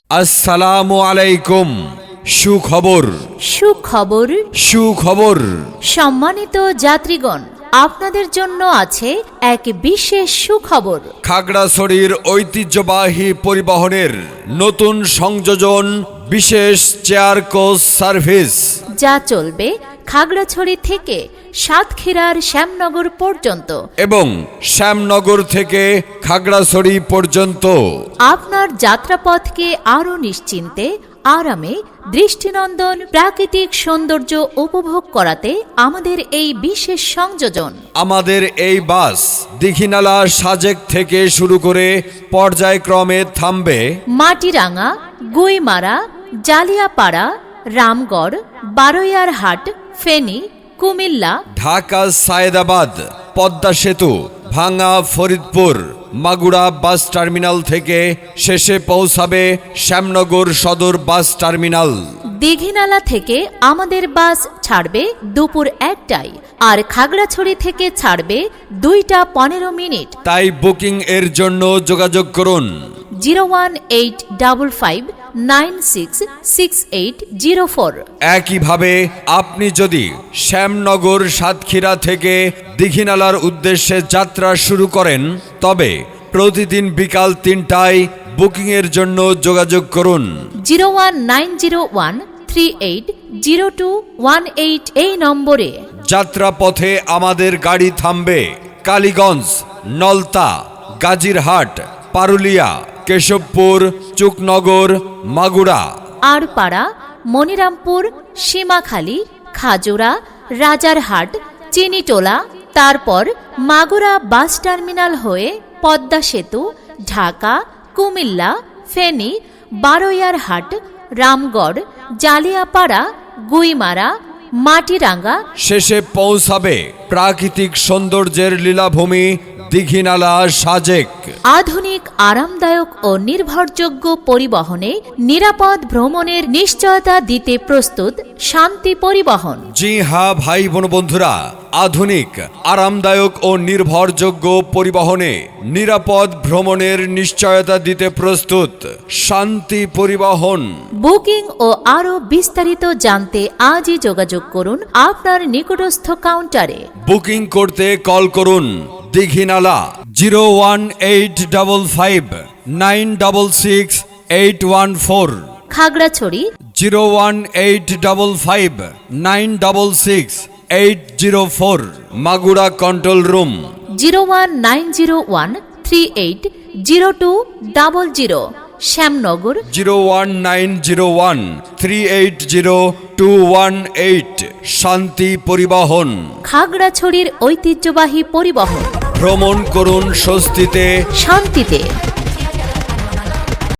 আসসালামু আলাইকুম। সুখবর সুখবর সুখবর সম্মানিত যাত্রীগণ, আপনাদের জন্য আছে এক বিশেষ সুখবর। খাগড়াছড়ির ঐতিহ্যবাহী পরিবহনের নতুন সংযোজন বিশেষ চেয়ার কোচ সার্ভিস, যা চলবে খাগড়াছড়ি থেকে সাতক্ষীরার শ্যামনগর পর্যন্ত এবং শ্যামনগর থেকে খাগড়াছড়ি পর্যন্ত আপনার যাত্রাপথকে আরও নিশ্চিন্তে, আরামে, দৃষ্টিনন্দন প্রাকৃতিক সৌন্দর্য উপভোগ করাতে আমাদের এই বিশেষ সংযোজন। আমাদের এই বাস দীঘিনালা সাজেক থেকে শুরু করে পর্যায়ক্রমে থামবে মাটিরাঙ্গা, গুইমারা, জালিয়াপাড়া, রামগড়, বারৈয়ারহাট, ফেনী, কুমিল্লা, ঢাকা, সায়েদাবাদ, পদ্মা সেতু, ভাঙ্গা, ফরিদপুর, মাগুরা বাস টার্মিনাল থেকে শেষে পৌঁছাবে শ্যামনগর সদর বাস টার্মিনাল। দীঘিনালা থেকে আমাদের বাস ছাড়বে দুপুর 1টায়, আর খাগড়াছড়ি থেকে ছাড়বে 2:15। তাই বুকিং এর জন্য যোগাযোগ করুন 01855966804। একইভাবে আপনি যদি শ্যামনগর সাতক্ষীরা থেকে দীঘিনালার উদ্দেশ্যে যাত্রা শুরু করেন, তবে প্রতিদিন বিকাল 3টায় বুকিং এর জন্য যোগাযোগ করুন 01901380218 এই নম্বরে। যাত্রাপথে আমাদের গাড়ি থামবে কালীগঞ্জ, নলতা, গাজীরহাট, পারুলিয়া, কেশবপুর, চুকনগর, মাগুরা, আড়পাড়া, মনিরামপুর, সীমাখালী, খাজুরা, রাজারহাট, চিনিটোলা, তারপর মাগুরা বাস টার্মিনাল হয়ে পদ্মা সেতু, ঢাকা, কুমিল্লা, ফেনী, বারৈয়ারহাট, রামগড়, জালিয়াপাড়া, গুইমারা, মাটিরাঙ্গা, শেষে পৌঁছাবে প্রাকৃতিক সৌন্দর্যের লীলাভূমি দীঘিনালা সাজেক। আধুনিক, আরামদায়ক ও নির্ভরযোগ্য পরিবহনে নিরাপদ ভ্রমণের নিশ্চয়তা দিতে প্রস্তুত শান্তি পরিবহন। জি হ্যাঁ ভাই বোন বন্ধুরা, আধুনিক, আরামদায়ক ও নির্ভরযোগ্য পরিবহনে নিরাপদ ভ্রমণের নিশ্চয়তা দিতে প্রস্তুত শান্তি পরিবহন। বুকিং ও আরও বিস্তারিত জানতে আজই যোগাযোগ করুন আপনার নিকটস্থ কাউন্টারে। বুকিং করতে কল করুন দীঘিনালা 01855966814, খাগড়াছড়ি 01855966804, মাগুরা কন্ট্রোল রুম 01901380200, শ্যামনগর 01901380218। শান্তি পরিবহন, খাগড়াছড়ির ঐতিহ্যবাহী পরিবহন। ভ্রমণ করুন স্বস্তিতে, শান্তিতে।